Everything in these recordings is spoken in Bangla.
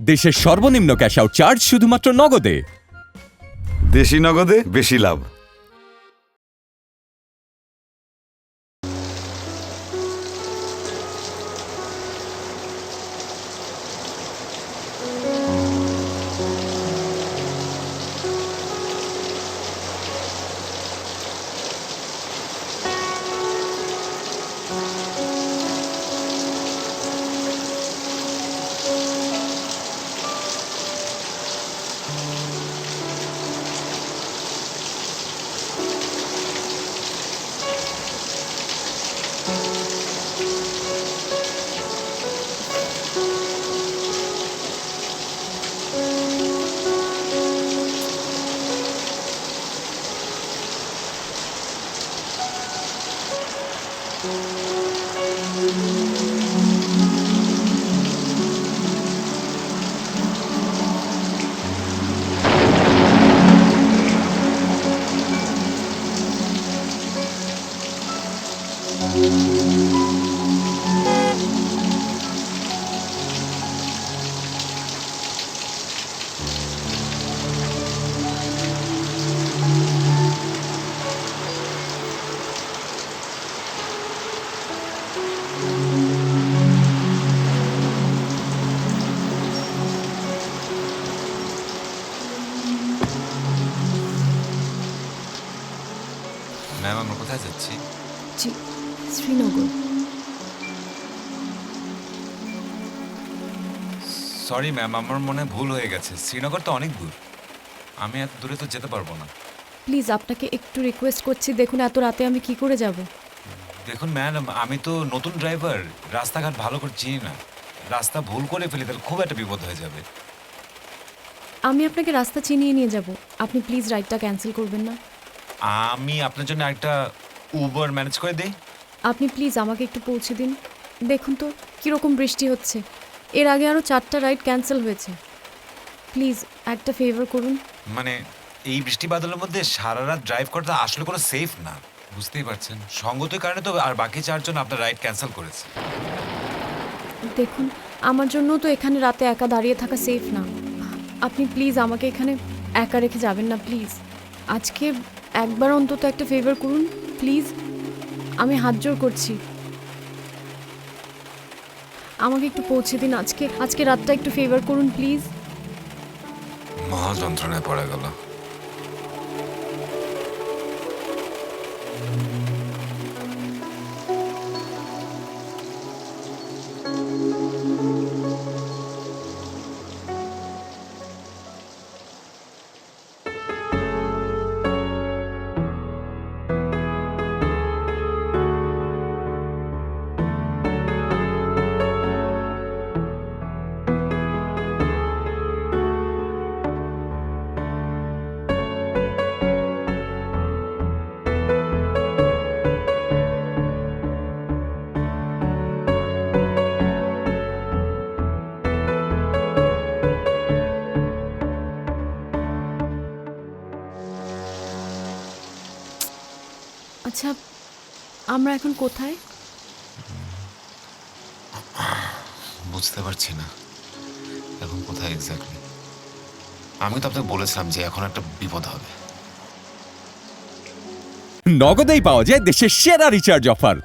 দেশের সর্বনিম্ন ক্যাশ আউট চার্জ শুধুমাত্র নগদে। দেশি নগদে বেশি লাভ। ম্যাম আমরা কোথায় যাচ্ছি? জি, শ্রীনগর। সরি ম্যাম, আমার মনে হয় ভুল হয়ে গেছে। শ্রীনগর তো অনেক দূর, আমি এত দূরে তো যেতে পারবো না। প্লিজ আপনাকে একটু রিকোয়েস্ট করছি, দেখুন এত রাতে আমি কি করে যাব। দেখুন ম্যাডাম, আমি তো নতুন ড্রাইভার, রাস্তাঘাট ভালো করে চিনি না। রাস্তা ভুল করে ফেলি তাহলে খুব একটা বিপদ হয়ে যাবে। আমি আপনাকে রাস্তা চিনিয়ে নিয়ে যাব, আপনি প্লিজ রাইডটা ক্যান্সেল করবেন না। আমি আপনার জন্য একটা উবার ম্যানেজ করে দিই। আপনি প্লিজ আমাকে একটু পৌঁছে দিন। দেখুন তো কীরকম বৃষ্টি হচ্ছে, এর আগে আরও 4টা রাইড ক্যান্সেল হয়েছে। প্লিজ একটা ফেভার করুন। মানে এই বৃষ্টি বাদলের মধ্যে সারা রাত ড্রাইভ করাটা আসলে কোনো সেফ না, বুঝতেই পারছেন। সঙ্গতের কারণে তো আর বাকি 4জন আপনার রাইড ক্যান্সেল করেছে। দেখুন আমার জন্যও তো এখানে রাতে একা দাঁড়িয়ে থাকা সেফ না। আপনি প্লিজ আমাকে এখানে একা রেখে যাবেন না প্লিজ। আজকে একবার অন্তত একটা ফেভার করুন প্লিজ, আমি হাত জোড় করছি। আমাকে একটু পৌঁছে দিন আজকে রাতটা একটু ফেভার করুন প্লিজ। মহা যন্ত্রণায় পড়ে গেল। আচ্ছা আমরা এখন কোথায়? বুঝতে পারছি না এখন কোথায় এক্স্যাক্টলি। আমি তো আপনাকে বলেছিলাম যে এখন একটা বিপদ হবে। নগদেই পাওয়া যায় দেশের সেরা রিচার্জ অফার।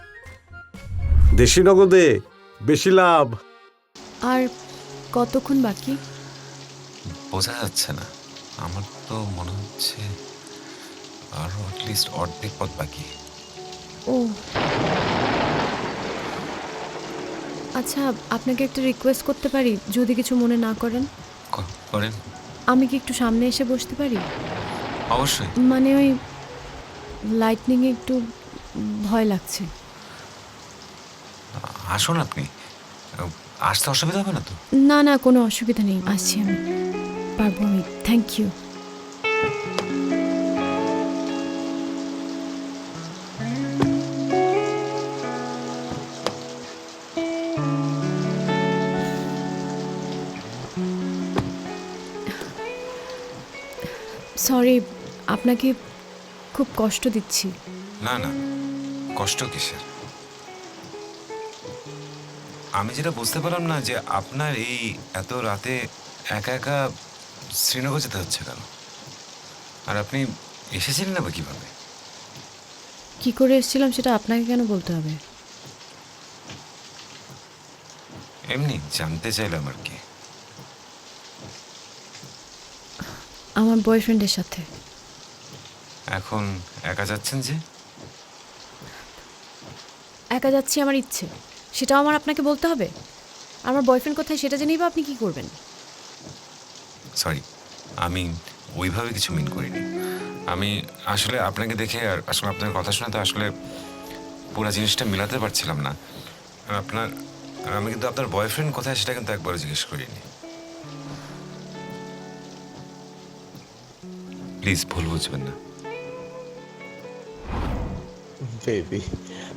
দেশি নগদে বেশি লাভ। আর কতক্ষণ বাকি? বোঝা যাচ্ছে না, আমার তো মনে হচ্ছে আরো অ্যাটলিস্ট অর্ধেক পথ বাকি। ও আচ্ছা, আপনাকে একটা রিকোয়েস্ট করতে পারি যদি কিছু মনে না করেন? করেন। আমি কি একটু সামনে এসে বসতে পারি? অবশ্যই। মানে ওই লাইটনিংয়ে একটু ভয় লাগছে। আসুন আপনি, আসতে অসুবিধা হবে না তো? না না, কোনো অসুবিধা নেই, আসছি আমি, পারবো আমি। Thank you. সরি, আপনাকে খুব কষ্ট দিচ্ছি। না না, কষ্ট কিসের? আমি যেটা বুঝতে পারলাম না যে আপনার এই এত রাতে একা একা শ্রীনগর যেতে হচ্ছে কেন? আর আপনি এসেছিলেন না বা কিভাবে? কি করে এসেছিলাম সেটা আপনাকে কেন বলতে হবে? এমনি জানতে চাইলাম আর কি। আমার বয়ফ্রেন্ডের সাথে। এখন একা যাচ্ছেন যে? একা যাচ্ছি আমার ইচ্ছে, সেটাও আমার আপনাকে বলতে হবে? আমার বয়ফ্রেন্ড কোথায় সেটা জেনেই বা আপনি কি করবেন? সরি, আমি ওইভাবে কিছু মিন করিনি। আমি আসলে আপনাকে দেখে আর আসলে আপনার কথা শুনে তো আসলে পুরো জিনিসটা মিলাতে পারছিলাম না। আর আমি কিন্তু আপনার বয়ফ্রেন্ড কোথায় সেটা কিন্তু একবারও জিজ্ঞেস করিনি। প্লিজ ভুল বুঝবেন না। Baby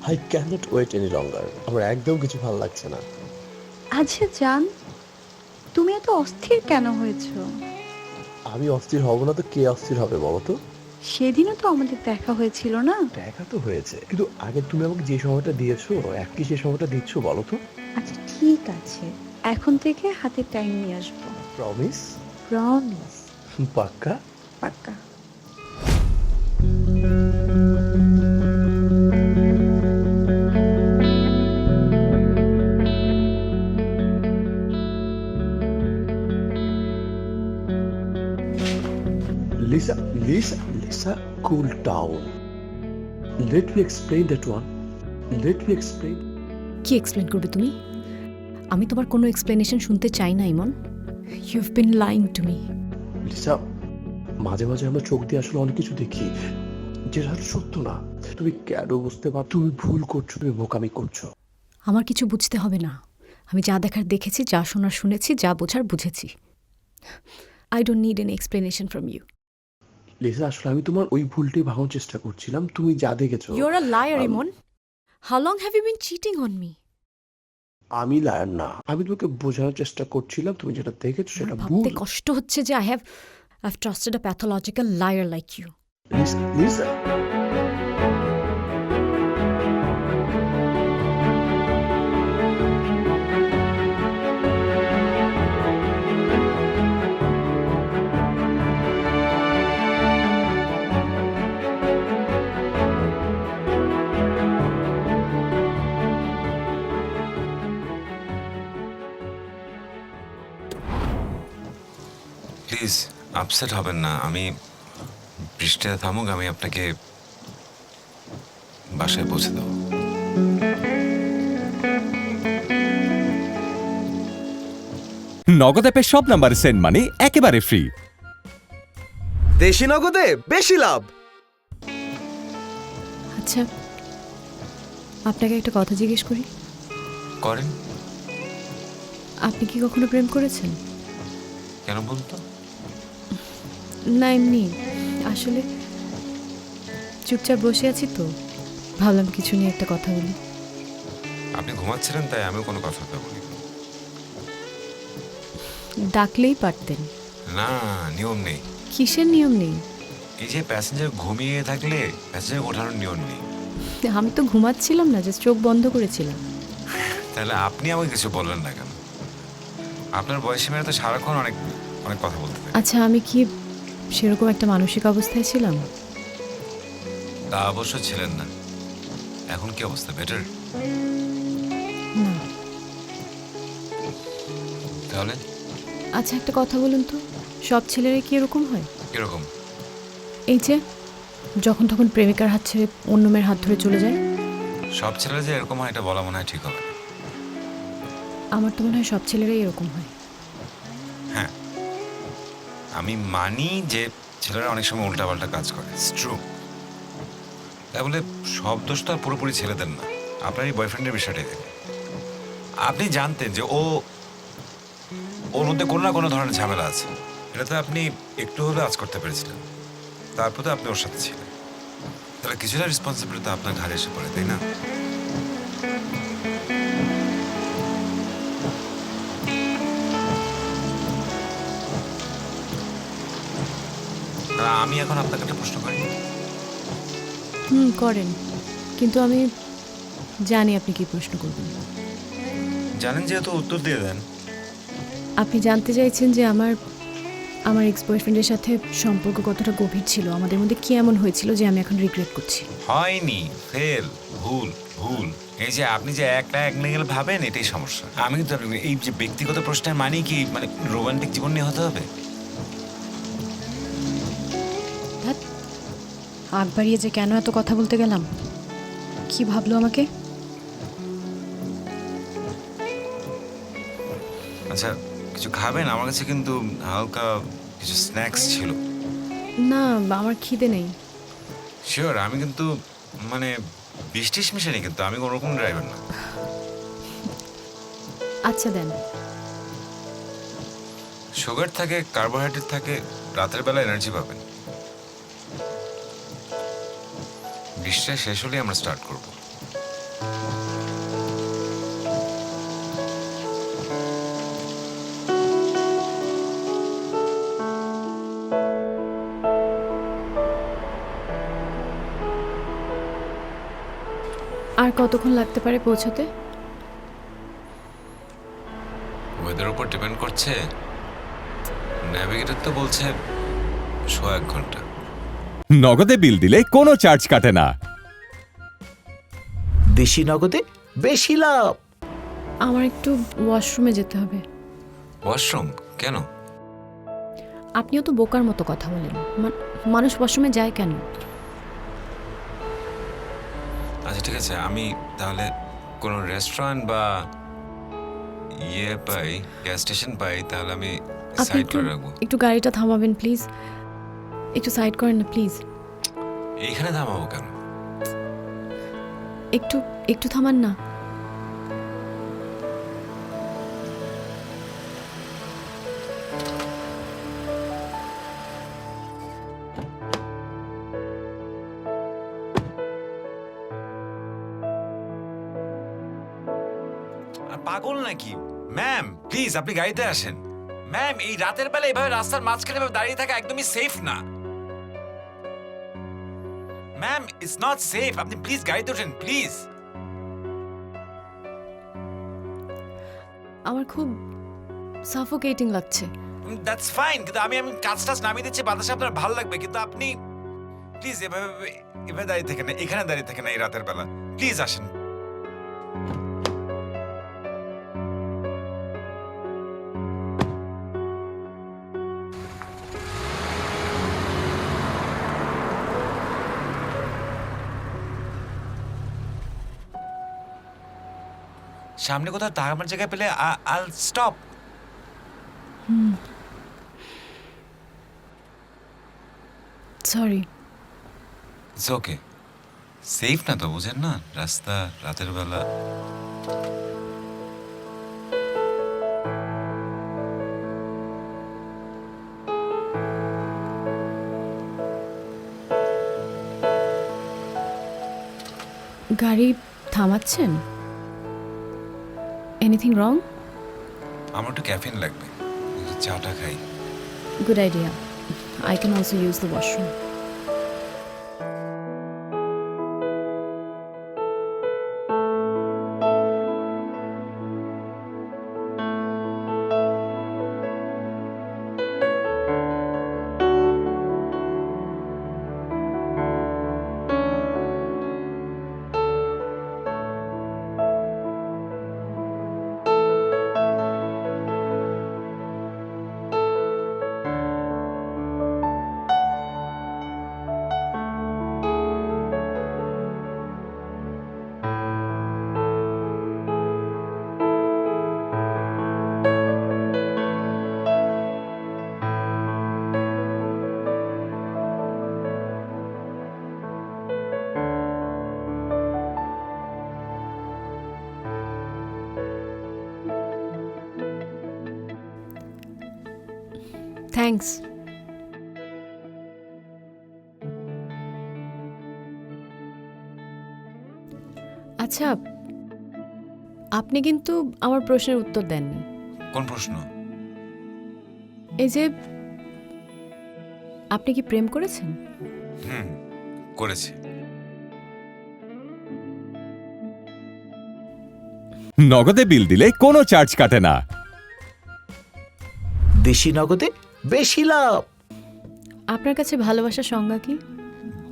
I can't wait any longer. আমার একদম কিছু ভালো লাগছে না। আচ্ছা জান, তুমি এত অস্থির কেন হয়েছো? আমি অস্থির হব না তো কে অস্থির হবে বলো তো? সেদিনও তো আমাদের দেখা হয়েছিল না? দেখা তো হয়েছে, কিন্তু আগে তুমি আমাকে যে সময়টা দিয়েছো একই সে সময়টা দিচ্ছ বলো তো? আচ্ছা ঠিক আছে, এখন থেকে হাতে টাইম নিয়ে আসবো। প্রমিস? প্রমিস। পাক্কা? পাক্কা। Lisa, Lisa, Lisa, cool down. Let me explain that one. Let me explain. কি এক্সপ্লেন করবে তুমি? আমি তোমার কোনো এক্সপ্লেনেশন শুনতে চাই না Imon. You have been lying to me. Lisa, মাঝে মাঝে আমরা চোখ দিয়ে আসলে অনেক কিছু দেখি যেটা আসলে সত্য না। তুমি কেন বুঝতে পার? তুমি ভুল করছো, তুমি বোকামি করছো। আমার কিছু বুঝতে হবে না। আমি যা দেখার দেখেছি, যা শোনার শুনেছি, যা বোঝার বুঝেছি। I don't need any explanation from you. Lisa, আসলে আমি তোমার ওই ভুলটাই ভাঙার চেষ্টা করছিলাম। তুমি যা দেখেছো। You're a liar, Imon. How long have you been cheating on me? আমি লায়ার না, আমি তোমাকে বোঝানোর চেষ্টা করছিলাম তুমি যেটা দেখেছো সেটা ভুল। ভাবতে কষ্ট হচ্ছে যে I've trusted a pathological liar like you. Lisa, please upset হবেন না। আমি বৃষ্টিটা থামুক, আমি আপনাকে বাসায় পৌঁছে দেবো। নগদ অ্যাপে সব নাম্বারে সেন্ড মানি একেবারে ফ্রি। দেশি নগদে বেশি লাভ। আচ্ছা, আপনাকে একটা কথা জিজ্ঞেস করি। করেন। আপনি কি কখনো প্রেম করেছেন? কেন বলতো? না, এমনি। আসলে চুপচাপ বসে আছি তো, ভাবলাম কিছু নিয়ে একটা কথা বলি। আপনি ঘুমাচ্ছিলেন তাই আমিও কোনো কথা বলি। ডাকলেই পারতেন। না, নিয়ম নেই। কিসের নিয়ম নেই? এই যে প্যাসেঞ্জার ঘুমিয়ে থাকলে প্যাসেঞ্জার ওঠানোর নিয়ম নেই। আমি তো ঘুমাচ্ছিলাম না, যে চোখ বন্ধ করেছিলাম। তাহলে আপনি আমাকে কিছু বললেন না কেন? আপনার বয়সী মেয়েরা তো সারাক্ষণ অনেক অনেক কথা বলতে থাকে। আচ্ছা, আমি কি সেরকম একটা মানসিক অবস্থায় ছিলাম? তা অবশ্য ছিলেন না। এখন কি অবস্থা? বেটার? না। তাহলে আচ্ছা, একটা কথা বলুন তো, সব ছেলেরা কি এরকম হয়? কিরকম? এই যে যখন তখন প্রেমিকার হাত ছেড়ে অন্য মেয়ের হাত ধরে চলে যায়। সব ছেলেরা যে এরকম হয় এটা বলা মনে হয় ঠিক হবে না। আমার তো মনে হয় সব ছেলেরাই এরকম হয়। হ্যাঁ, আমি মানি যে ছেলেরা অনেক সময় উল্টাপাল্টা কাজ করে, ট্রু। তাই বলে সব দোষ তো আর পুরোপুরি ছেলেদের না। আপনার এই বয়ফ্রেন্ডের বিষয়টাই দেখেন। আপনি জানতেন যে ওর মধ্যে কোনো না কোনো ধরনের ঝামেলা আছে, এটা তো আপনি একটু হলেও আজ করতে পেরেছিলেন। তারপর তো আপনি ওর সাথে ছিলেন, তাহলে কিছুটা রেসপন্সিবিলিটি আপনার ঘাড়ে এসে পড়ে, তাই না? আর আমি এখন আপনাকে একটা প্রশ্ন করি। করেন, কিন্তু আমি জানি আপনি কি প্রশ্ন করবেন। জানেন যেহেতু উত্তর দিয়ে দেন। আপনি জানতে চাইছেন যে আমার আমার এক্স বয়ফ্রেন্ডের সাথে সম্পর্ক কতটা গভীর ছিল, আমাদের মধ্যে কি এমন হয়েছিল যে আমি এখন রিগ্রেট করছি। হয়নি, ফেল, ভুল ভুল। এই যে আপনি যে একটা অ্যাঙ্গেল ভাবেন, এটাই সমস্যা। আমি কিন্তু এই যে ব্যক্তিগত প্রশ্নের মানে কি মানে রোমান্টিক জীবন নিয়ে হতে হবে? আগ বাড়িয়ে যে কেন এত কথা বলতে গেলাম, কি ভাবলো আমাকে? আচ্ছা, কিছু খাবেন? আমার কাছে কিন্তু হালকা কিছু স্ন্যাক্স ছিল। না, আমার খিদে নেই। শিওর, আমি কিন্তু মানে বৃষ্টিস মিশানি, কিন্তু আমি কোনোরকম ড্রাইভার না। আচ্ছা দেন। সুগার থাকে, কার্বোহাইড্রেট থাকে, রাতের বেলা এনার্জি পাবেন। বৃষ্টিটা শেষ হলেই আমরা স্টার্ট করব। আর কতক্ষণ লাগতে পারে পৌঁছতে? ওয়েদার উপর ডিপেন্ড করছে। ন্যাভিগেটর তো বলছে 1.5 ঘন্টা। নগদে বিল দিলে কোনো চার্জ কাটে না। দেশি নগদে বেশি লাভ। আমার একটু ওয়াশরুমে যেতে হবে। ওয়াশরুম কেন? আপনিও তো বোকার মতো কথা বলেন। মানুষ ওয়াশরুমে যায় কেন? আচ্ছা ঠিক আছে, আমি তাহলে কোনো রেস্টুরেন্ট বা পাই, গ্যাস স্টেশন পাই, তাহলে আমি আপনি সাইড একটু করে রাখবো। একটু গাড়িটা থামাবেন প্লিজ? একটু সাইড করেন না প্লিজ। এইখানে থামাবো কেন? একটু একটু থামান না। পাগল নাকি ম্যাম? প্লিজ আপনি গাড়িতে আসেন। ম্যাম, এই রাতের বেলা এভাবে রাস্তার মাঝখানে এভাবে দাঁড়িয়ে থাকা একদমই সেফ না। Ma'am, it's not safe. আপনি প্লিজ গাড়িতে ওঠেন, প্লিজ। আমার খুব সাফোকেটিং লাগছে। দ্যাটস ফাইন, কিন্তু আমি কাজ টাজ নামিয়ে দিচ্ছি, বাতাসে আপনার ভালো লাগবে, কিন্তু আপনি প্লিজ এভাবে এভাবে দাঁড়িয়ে থাকেন না, এখানে দাঁড়িয়ে থাকেন না এই রাতের বেলা। প্লিজ আসেন। সামনে কোথাও দাঁড়াবার জায়গা পেলে আল stop. Sorry. It's okay. Safe না তো, বুঝেন না রাস্তা রাতের বেলা। গাড়ি থামাচ্ছেন? Anything wrong? আমার একটু ক্যাফিন লাগবে, একটু চাটা খাই। Good idea. I can also use the washroom. Thanks. আচ্ছা, আপনি কিন্তু আমার প্রশ্নের উত্তর দেননি। কোন প্রশ্ন? এই যে আপনি কি প্রেম করেছেন? করেছি। নগদে বিল দিলে কোনো চার্জ কাটে না। দেশি নগদে বেশি লাভ। আপনার কাছে ভালোবাসার সংজ্ঞা কি?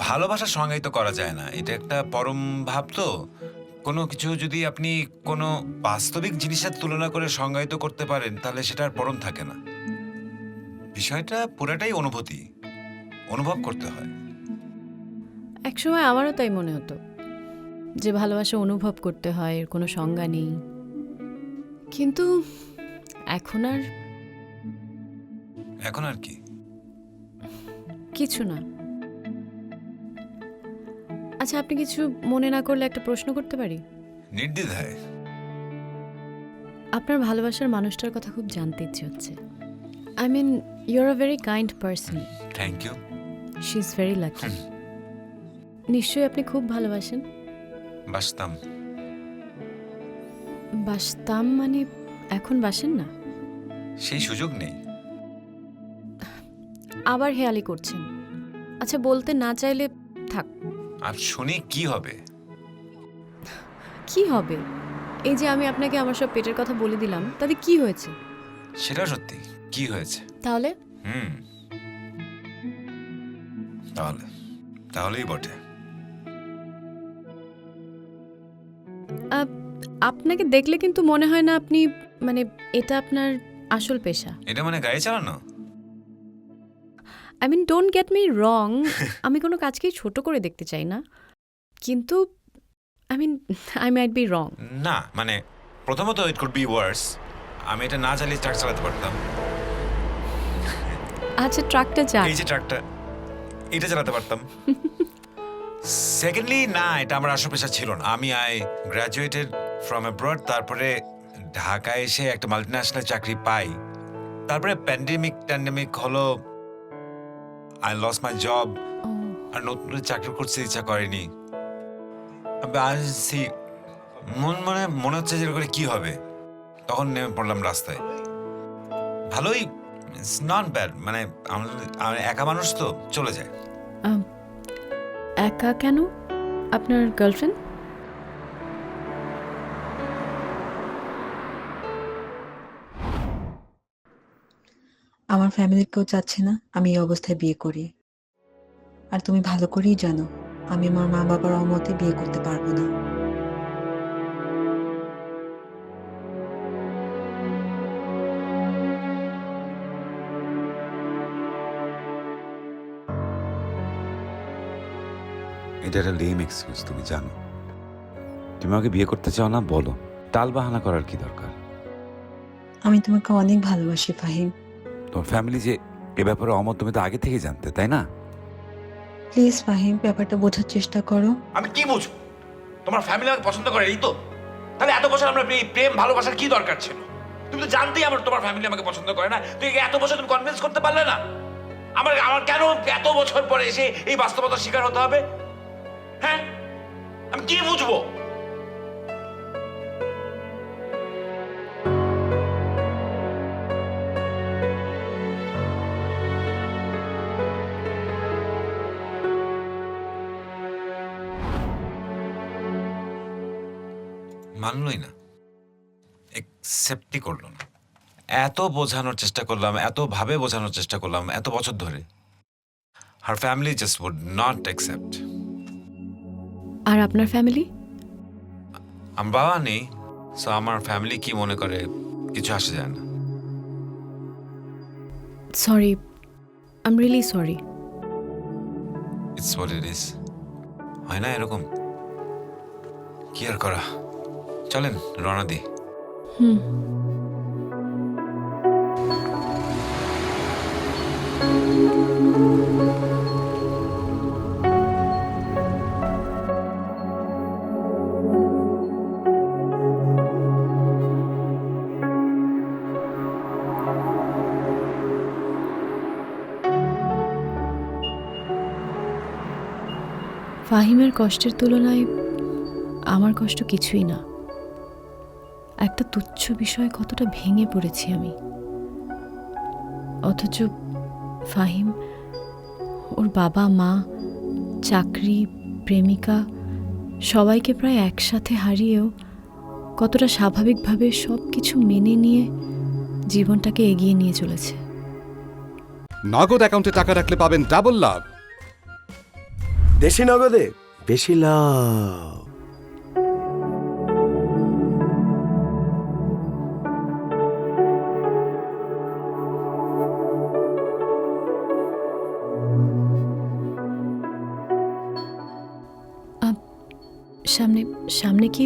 ভালোবাসা সংজ্ঞায়িত করা যায় না, এটা একটা পরম ভাব। তো কোনো কিছু যদি আপনি কোনো বাস্তবিক জিনিসের তুলনা করে সংজ্ঞায়িত করতে পারেন তাহলে সেটা আর পরম থাকে না। বিষয়টা পুরাটাই অনুভূতি, অনুভব করতে হয়। একসময় আমারও তাই মনে হতো যে ভালোবাসা অনুভব করতে হয়, এর কোনো সংজ্ঞা নেই। কিন্তু এখন আর এখন আর কি? কিছু না। আচ্ছা, আপনি কিছু মনে না করলে একটা প্রশ্ন করতে পারি? নির্দ্বিধায়। আপনার ভালোবাসার মানুষটার কথা খুব জানতে ইচ্ছে হচ্ছে। I mean, you are a very kind person. Thank you. She is very lucky. নিশ্চয়ই আপনি খুব ভালোবাসেন। বাসতাম। বাসতাম মানে এখন বাসেন না? সেই সুযোগ নেই। আবার হেয়ালি করছেন। আচ্ছা, বলতে না চাইলে থাক। আর শুনি কি হবে? কি হবে? এই যে আমি আপনাকে আমার সব পেটের কথা বলে দিলাম, তাতে কি হয়েছে? সেটা সত্যি, কি হয়েছে? তাহলে তাহলেই বটে। আপনাকে দেখলে কিন্তু মনে হয় না আপনি, মানে এটা আপনার আসল পেশা। এটা মানে গাড়ি চালানো? I mean, don't get me wrong, আমি কোনো কাজকেই ছোট করে দেখতে চাই না, কিন্তু I mean, I might be wrong. না মানে, প্রথমত ইট কুড বি ওয়ার্স। আমি এটা না চালিয়ে ট্রাক চালাতে পারতাম। আচ্ছা, ট্রাকটা যাক। এই যে ট্রাকটা, এটা চালাতে পারতাম। সেকেন্ডলি, না, এটা আমার আসল পেশা ছিল না। আমি গ্র্যাজুয়েটেড ফ্রম অ্যাব্রড, তারপরে ঢাকায় এসে একটা মাল্টিন্যাশনাল চাকরি পাই। তারপরে প্যান্ডেমিক হলো, আই লস মাই জব। আর নতুন চাকরি করতে ইচ্ছা করেনি। মনে হচ্ছে যে করে কি হবে, তখন নেমে পড়লাম রাস্তায়। ভালোই, ইটস নট ব্যাড। মানে আমি একা মানুষ তো, চলে যায়। একা কেন? আপনার গার্লফ্রেন্ড? আমার ফ্যামিলির কেউ চাচ্ছে না আমি এই অবস্থায় বিয়ে করি। আর তুমি ভালো করেই জানো আমি আমার মা বাবার অমতে বিয়ে করতে পারবো না। এটা একটা লেম এক্সকিউজ, তুমি জানো। তুমি আমাকে বিয়ে করতে চাও না, বলো। টাল বাহানা করার কি দরকার? আমি তোমাকে অনেক ভালোবাসি ফাহিম। তোমার ফ্যামিলি যে এ ব্যাপারে অমত, তুমি তো আগে থেকে জানতে, তাই না? প্লিজ ফাহিম, ব্যাপারটা বোঝার চেষ্টা করো। আমি কি বুঝবো? তোমার ফ্যামিলি আমাকে পছন্দ করে, এই তো? তাহলে এত বছর আমরা প্রেম ভালোবাসার কি দরকার ছিল? তুমি তো জানতেই তোমার ফ্যামিলি আমাকে পছন্দ করে না। তুই এত বছর তুমি কনভিন্স করতে পারলে না? আমার কেন এত বছর পরে এসে এই বাস্তবতার শিকার হতে হবে? হ্যাঁ, আমি কি বুঝবো? মানলই না, একসেপ্টই করলো না। এত বোঝানোর চেষ্টা করলাম, এত ভাবে বোঝানোর চেষ্টা করলাম, এত বছর ধরে। Her family just would not accept. আর আপনার ফ্যামিলি? আমার বাবা নেই, সো আমার ফ্যামিলি কি মনে করে কিছু আসে যায় না। Sorry, I am really sorry. It's what it is. হয় না এরকম? কি আর করা, চলেন রওনা দিই। ফাহিমের কষ্টের তুলনায় আমার কষ্ট কিছুই না। একটা তুচ্ছ বিষয়ে কতটা ভেঙে পড়েছি আমি, অথচ ফাহিম ওর বাবা মা, চাকরি, প্রেমিকা সবাইকে প্রায় একসাথে হারিয়েও কতটা স্বাভাবিকভাবে সব কিছু মেনে নিয়ে জীবনটাকে এগিয়ে নিয়ে চলেছে। নগদ অ্যাকাউন্টে টাকা রাখলে পাবেন ডাবল লাভ। দেশি নগদে বেশি লাভ। সামনে সামনে কি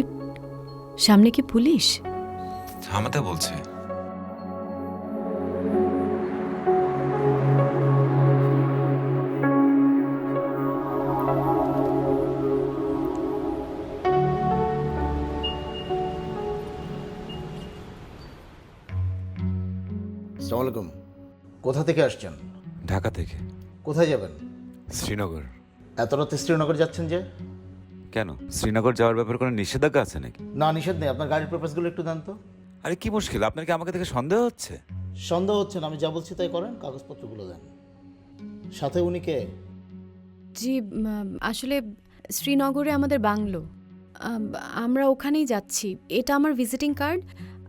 সামনে কি পুলিশ? থামাতে বলছে। আসসালামু আলাইকুম। কোথা থেকে আসছেন? ঢাকা থেকে। কোথায় যাবেন? শ্রীনগর। এত রাতে শ্রীনগর যাচ্ছেন যে? কেন, শ্রীনগর যাওয়ার ব্যাপারে কোনো নিষেধাজ্ঞা আছে নাকি? না, নিষেধ নেই। আপনার গাড়ির পেপারসগুলো একটু দেন তো। আরে কি মুশকিল, আপনার কি আমাকে দেখে সন্দেহ হচ্ছে? সন্দেহ হচ্ছে না, আমি যা বলছি তাই করেন। কাগজপত্রগুলো দেন। সাথে উনি কে? জি, আসলে শ্রীনগরে আমাদের বাংলো, আমরা ওখানেই যাচ্ছি। এটা আমার ভিজিটিং কার্ড।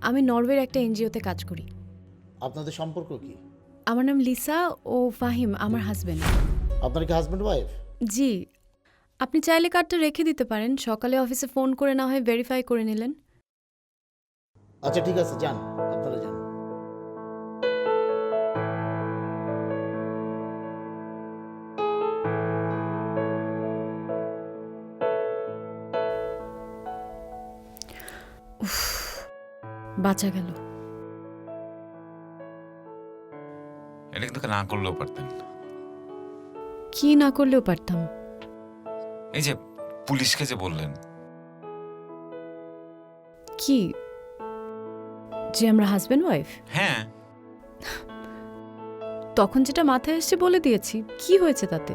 আমি নরওয়ের একটা এনজিওতে কাজ করি। আপনাদের সম্পর্ক কি? আমার নাম লিসা ও ফাহিম আমার হাজবেন্ড। আপনার কি হাজব্যান্ড ওয়াইফ? জি, আপনি চাইলে কার্ডটা রেখে দিতে পারেন, সকালে অফিসে ফোন করে না হয় ভেরিফাই করে নিলেন। আচ্ছা ঠিক আছে, যান, আপনারা যান। বাঁচা গেল। এটা কিন্তু না করলেও পারতেন। কি না করলেও পারতাম? এই যে পুলিশকে যে বললেন। কি যে আমরা হাজবেন্ড ওয়াইফ? হ্যাঁ, তখন যেটা মাথায় এসছে বলে দিয়েছি, কি হয়েছে তাতে?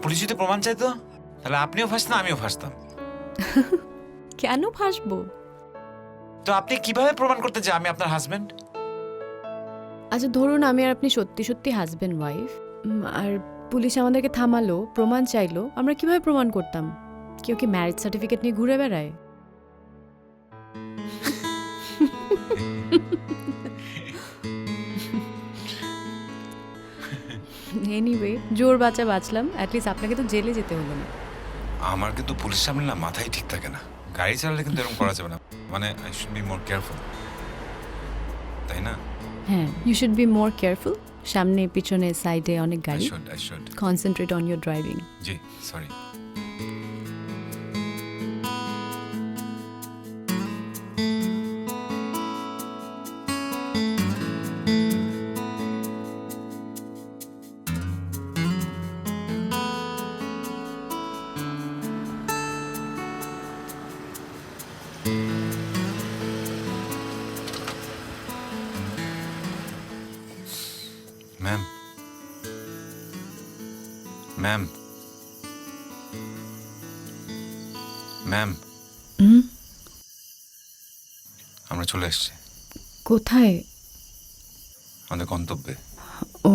পুলিশ যদি প্রমাণ চাইতো তাহলে আপনিও ফাঁসতেন, আমিও ফাঁসতাম। কেন ফাঁসবো? তো আপনি কিভাবে প্রমাণ করতে যে আমি আপনার হাজবেন্ড? আচ্ছা ধরুন আমি আর আপনি সত্যি সত্যি হাজবেন্ড ওয়াইফ, আর পুলিশ আমাদেরকে থামালো, প্রমাণ চাইলো, আমরা কিভাবে প্রমাণ করতাম? কেউ কি ম্যারেজ সার্টিফিকেট নিয়ে ঘুরে বেড়ায়? এনিওয়ে, জোর বাঁচা বাঁচলাম, অ্যাটলিস্ট আপনাকে তো জেলে যেতে হলো না। আমার কিন্তু পুলিশ সামনে না মাথায় ঠিক থাকে না। গাড়ি চালালে কিন্তু এরকম করা যাবে না, মানে I should be more careful, তাই না? হ্যাঁ, you should be more careful. সামনে পিছনে সাইডে অনেক আই গাড়ি। Should concentrate on your driving. জি, সরি। ম্যাম, ম্যাম, ম্যাম, আমরা চলে এসেছি কোথায়? আমাদের গন্তব্যে। ও,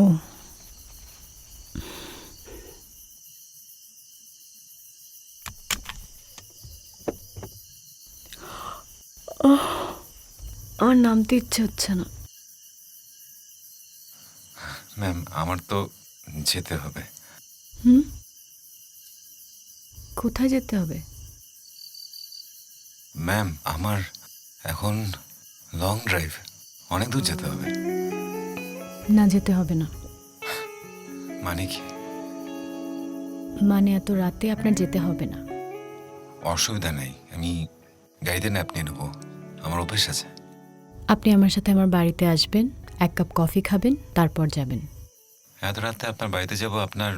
আমার নামতে ইচ্ছে হচ্ছে না। ম্যাম, আমার তো যেতে হবে। কোথায় যেতে হবে? ম্যাম, আমার এখন লং ড্রাইভ, অনেক দূর যেতে হবে। না, যেতে হবে না। মানে কি? মানে এত রাতে আপনার যেতে হবে না। অসুবিধা নেই, আমি গাড়িতে ন্যাপ নিয়ে নেবো, আমার অভ্যেস আছে। আপনি আমার সাথে আমার বাড়িতে আসবেন, এক কাপ কফি খাবেন, তারপর যাবেন। এত রাতে আপনার বাড়িতে যাব, আপনার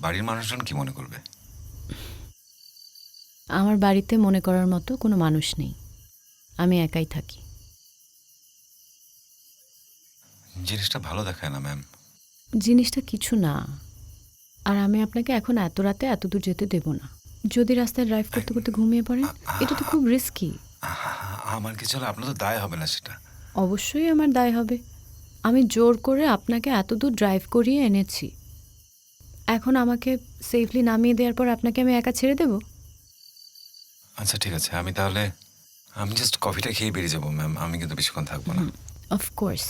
বাড়ির মানুষজন কি মনে করবে? আমার বাড়িতে মনে করার মতো কোনো মানুষ নেই, আমি একাই থাকি। জিনিসটা ভালো দেখায় না ম্যাম। জিনিসটা কিছু না, আর আমি আপনাকে এখন এত রাতে এত দূর যেতে দেব না। যদি রাস্তায় ড্রাইভ করতে করতে ঘুমিয়ে পড়েন, এটা তো খুব রিস্কি। আমার কিছু হলে আপনার তো দায় হবে না সেটা? অবশ্যই আমার দায় হবে। আমি জোর করে আপনাকে এত দূর ড্রাইভ করিয়ে এনেছি, এখন আমাকে সেফলি নামিয়ে দেওয়ার পর আপনাকে আমি একা ছেড়ে দেব? আচ্ছা ঠিক আছে, আমি জাস্ট কফিটা খেয়ে বেরিয়ে যাবো ম্যাম, আমি কিন্তু বেশিক্ষণ থাকবো না। অফকোর্স।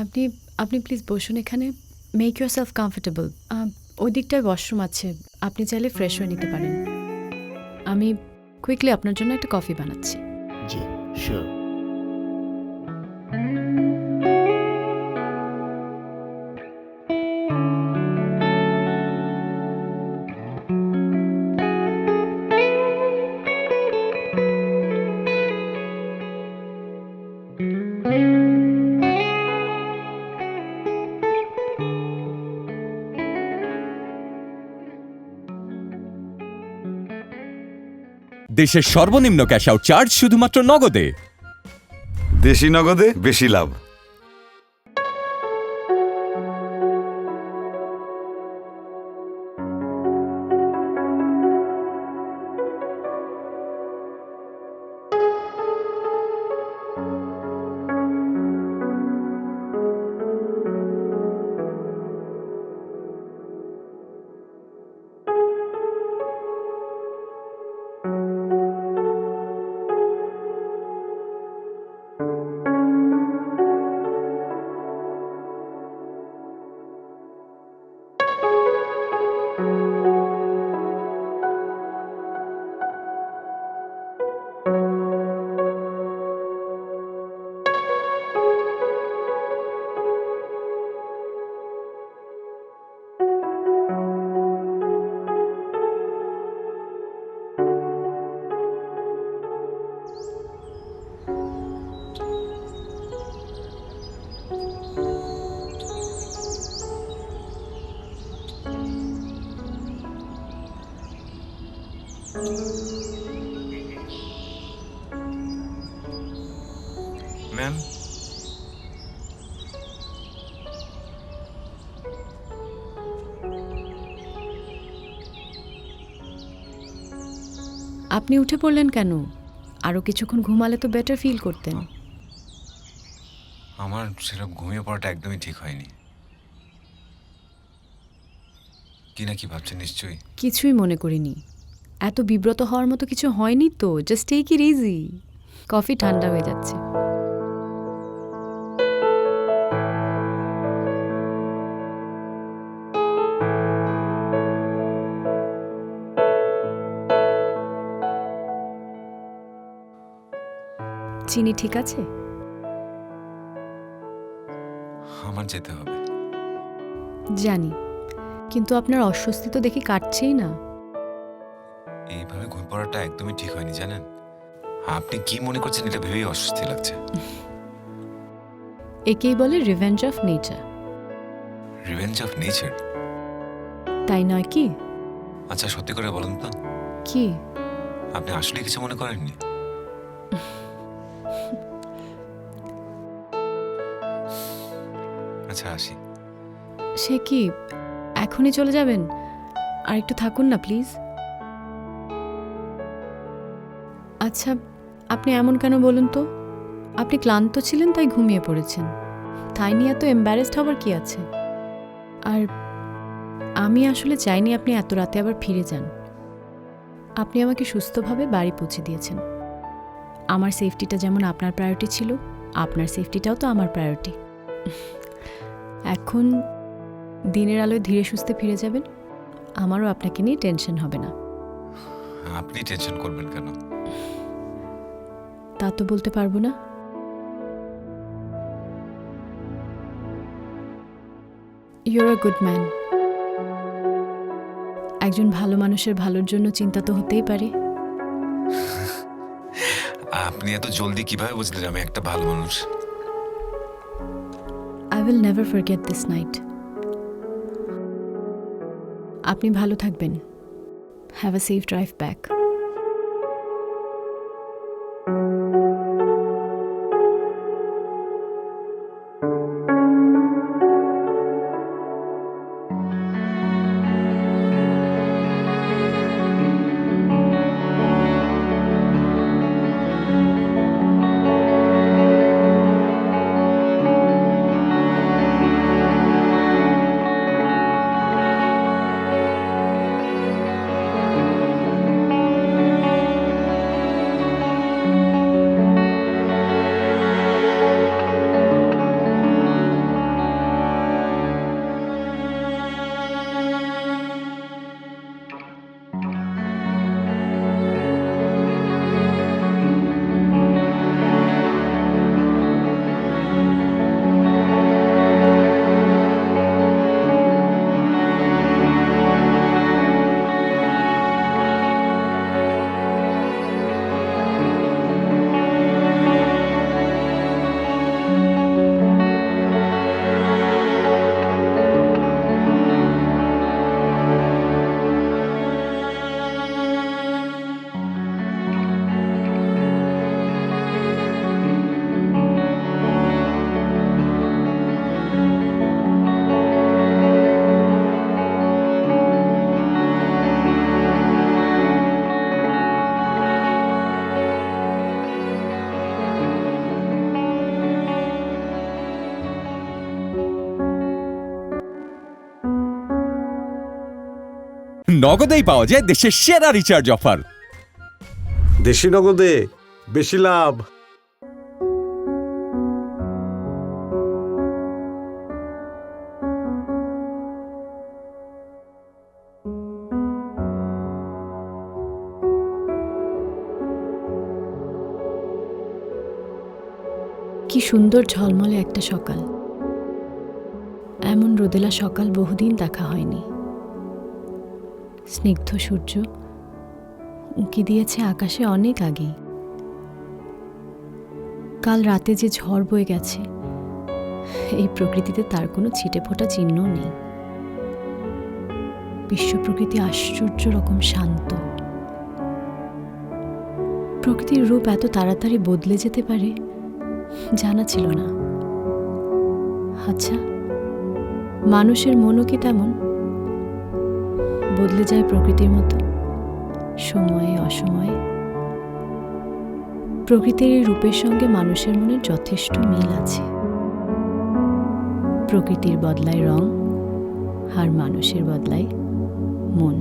আপনি আপনি প্লিজ বসুন এখানে। Make your self comfortable. ওই দিকটায় ওয়াশরুম আছে, আপনি চাইলে ফ্রেশ হয়ে নিতে পারেন। আমি কুইকলি আপনার জন্য একটা কফি বানাচ্ছি। জি শিওর। দেশের সর্বনিম্ন ক্যাশ আউট চার্জ শুধুমাত্র নগদে। দেশি নগদে বেশি লাভ। ম্যাম, আপনি উঠে পড়লেন কেন? আরও কিছুক্ষণ ঘুমালে তো বেটার ফিল করতেন। আমার সেরকম ঘুমিয়ে পড়াটা একদমই ঠিক হয়নি। কি না কি ভাবছেন নিশ্চয়ই? কিছুই মনে করিনি। এত বিব্রত হওয়ার মতো কিছু হয়নি তো, just take it easy. Coffee ঠান্ডা হয়ে যাচ্ছে। চিনি ঠিক আছে? আমার যেতে হবে। জানি, কিন্তু আপনার অস্বস্তি তো দেখি কাটছেই না। এইভাবে ঘুমিয়ে পড়াটা একদমই ঠিক হয়নি জানেন। আপনি কি মনে করছেন এটা ভেবেই অস্বস্তি লাগছে। একেই বলে revenge of nature, revenge of nature? তাই নয় কি? আচ্ছা সত্যি করে বলুন তো, কি? আপনি আসলে কিছু মনে করেননি? আচ্ছা আসি। সে কি, এখনই চলে যাবেন? আর একটু থাকুন না প্লিজ। আচ্ছা, আপনি এমন কেন বলুন তো? আপনি ক্লান্ত ছিলেন তাই ঘুমিয়ে পড়েছেন, তাই নিয়ে এত এম্বারেসড হবার কি আছে? আর আমি আসলে চাইনি আপনি এত রাতে আবার ফিরে যান। আপনি আমাকে সুস্থভাবে বাড়ি পৌঁছে দিয়েছেন। আমার সেফটিটা যেমন আপনার প্রায়োরিটি ছিল, আপনার সেফটিটাও তো আমার প্রায়োরিটি। এখন দিনের আলোয় ধীরে সুস্থে ফিরে যাবেন, আমারও আপনাকে নিয়ে টেনশন হবে না। আপনি টেনশন করবেন কেন? তা তো বলতে পারবো না। Your a good man. একজন ভালো মানুষের ভালোর জন্য চিন্তা তো হতেই পারে। আপনি এত জলদি কিভাবে বুঝলেন আমি একটা ভালো মানুষ? I will never forget this night. আপনি ভালো থাকবেন। Have a safe drive back. নগদেই পাওয়া যায় দেশের সেরা রিচার্জ অফার। দেশি নগদে বেশি লাভ। কি সুন্দর ঝলমলে একটা সকাল। এমন রোদেলা সকাল বহুদিন দেখা হয়নি। স্নিগ্ধ সূর্য উঁকি দিয়েছে আকাশে অনেক আগেই। কাল রাতে যে ঝড় বয়ে গেছে, এই প্রকৃতিতে তার কোনো ছিটে ফোটা চিহ্নও নেই। বিশ্ব প্রকৃতি আশ্চর্য রকম শান্ত। প্রকৃতির রূপ এত তাড়াতাড়ি বদলে যেতে পারে জানা ছিল না। আচ্ছা, মানুষের মনও কি তেমন বদলে যায় প্রকৃতির মতো, সময়ে অসময়ে? প্রকৃতির এই রূপের সঙ্গে মানুষের মনের যথেষ্ট মিল আছে। প্রকৃতির বদলায় রং, আর মানুষের বদলায় মন।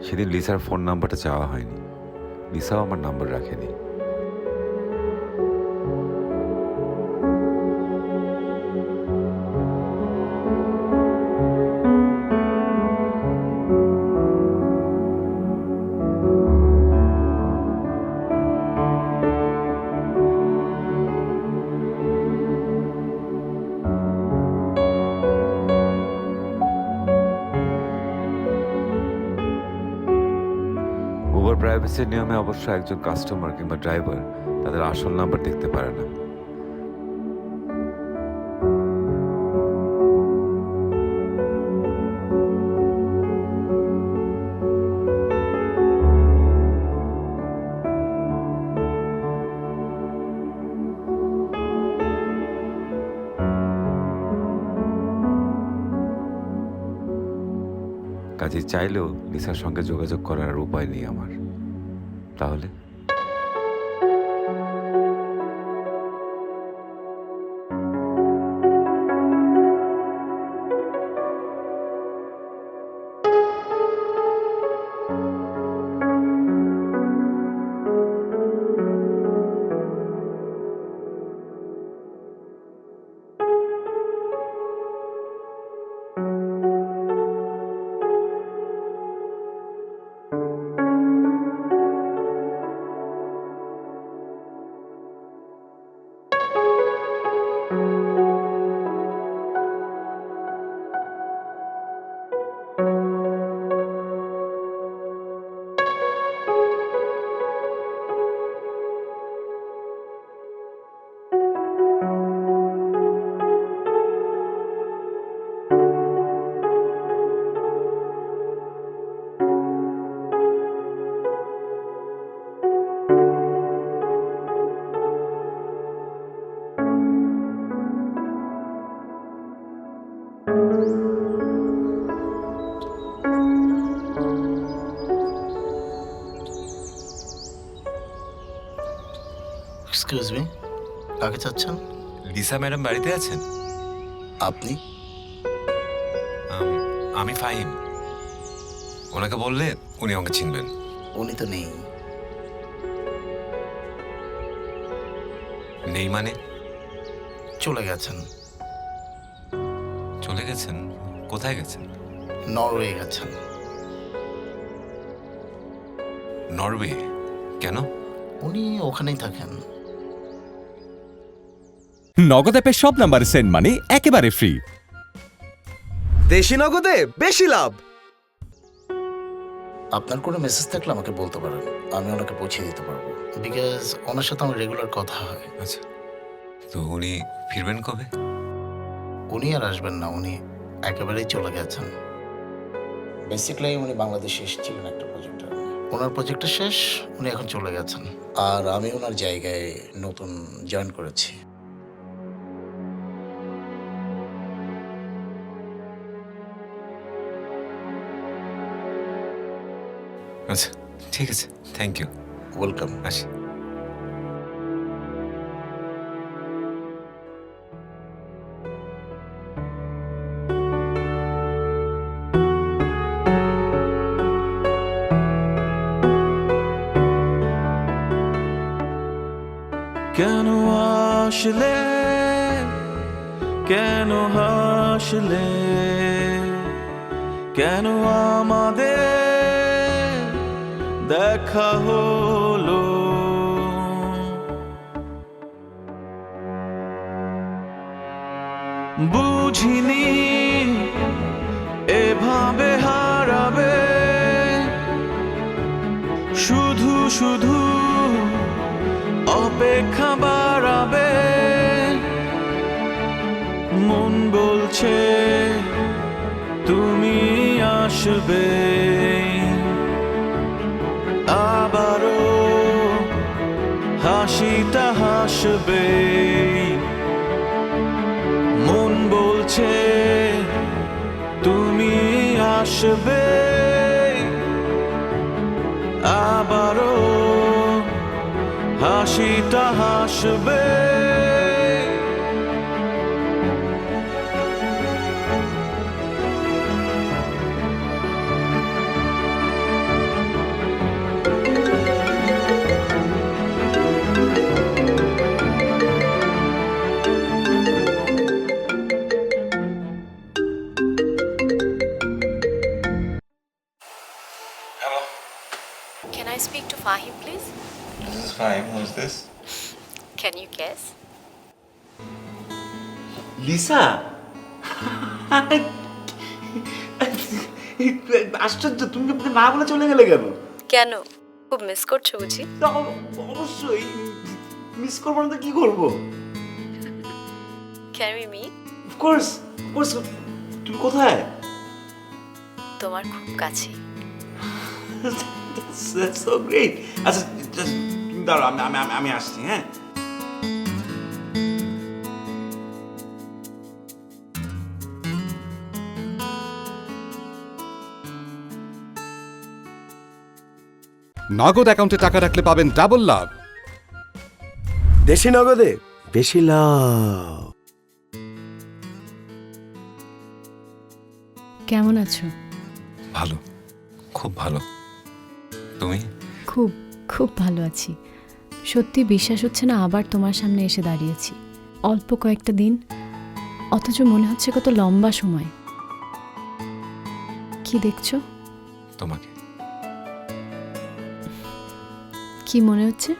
সেদিন লিসার ফোন নাম্বারটা চাওয়া হয়নি, লিসাও আমার নাম্বার রাখেনি। উবার প্রাইভেসির নিয়মে অবশ্য একজন কাস্টমার কিংবা ড্রাইভার তাদের আসল নাম্বার দেখতে পারে না। কাজে চাইলেও লিসার সঙ্গে যোগাযোগ করার আর উপায় নেই আমার। তাহলে এক্সকিউজ মি, কাকে চাচ্ছেন? লিসা ম্যাডাম বাড়িতে আছেন? আপনি? আমি ফাহিম। ওনাকে বললে উনি আমাকে চিনবেন। উনি তো নেই। নেই মানে? চলে গেছেন। চলে গেছেন? কোথায় গেছেন? নরওয়ে গেছেন। নরওয়ে? কেন? উনি ওখানেই থাকেন। নগদ অ্যাপে সব নাম্বারে সেন্ড মানি একেবারে ফ্রি। দেশি নগদে বেশি লাভ। আপনার কোনো মেসেজ থাকলে আমাকে বলতে পারেন, আমি ওনাকে পৌঁছে দিতে পারবো, বিকজ ওনার সাথে আমার রেগুলার কথা হয়। আচ্ছা, তো উনি ফিরবেন কবে? উনি আর আসবেন না, উনি একেবারেই চলে গেছেন। বেসিক্যালি উনি বাংলাদেশে এসেছিলেন একটা প্রজেক্টে। ওনার প্রজেক্টটা শেষ, উনি এখন চলে গেছেন, আর আমি ওনার জায়গায় নতুন জয়েন করেছি। আচ্ছা, ঠিক আছে, থ্যাংক ইউ। ওয়েলকাম। আসি। কেন আসলে, কেন হাসলে, কেন আমাদের দেখা হলো, বুঝিনি এভাবে হারাবে, শুধু শুধু অপেক্ষা বাড়াবে, মন বলছে তুমি আসবে, আবারও হাসিটা হাসবে, মন বলছে তুমি আসবে, আবারও হাসিটা হাসবে। Can I speak to Fahim, please? This is fine. Who is this? Can you guess? Lisa, আশ্চর্য, তুমি না বলে চলে গেলে কেন? কেন, খুব মিস করছো বুঝি? অবশ্যই মিস করবো না তো কি করবো? Can we meet? অফকোর্স, তুমি কোথায়? তোমার খুব কাছে। That's so great. আচ্ছা, তুমি দাঁড়াও, আমি আসছি। হ্যাঁ, নগদ অ্যাকাউন্টে টাকা রাখলে পাবেন ডাবল লাভ। দেশি নগদে বেশি লাভ। কেমন আছো? ভালো, খুব ভালো। তুমি? খুব খুব ভালো আছি। সত্যি বিশ্বাস হচ্ছে না আবার তোমার সামনে এসে দাঁড়িয়েছি। অল্প কয়েকটা দিন, অথচ মনে হচ্ছে কত লম্বা সময়। কি দেখছো? তোমাকে। কি মনে হচ্ছে?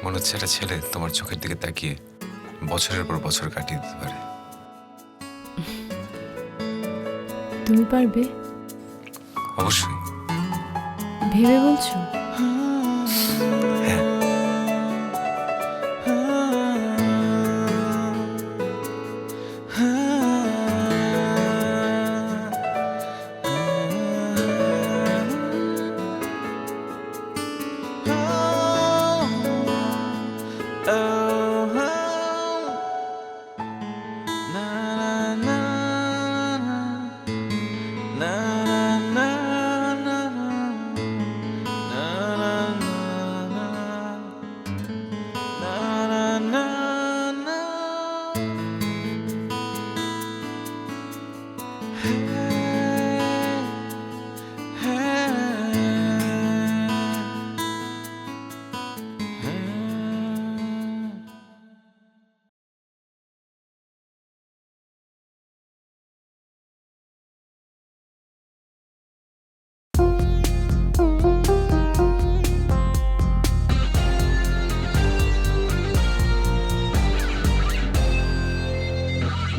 মনে হচ্ছে একটা ছেলে তোমার চোখের দিকে তাকিয়ে বছরের পর বছর কাটিয়ে দিতে পারে। তুমি পারবে? অবশ্যই। ভেবে বলছো?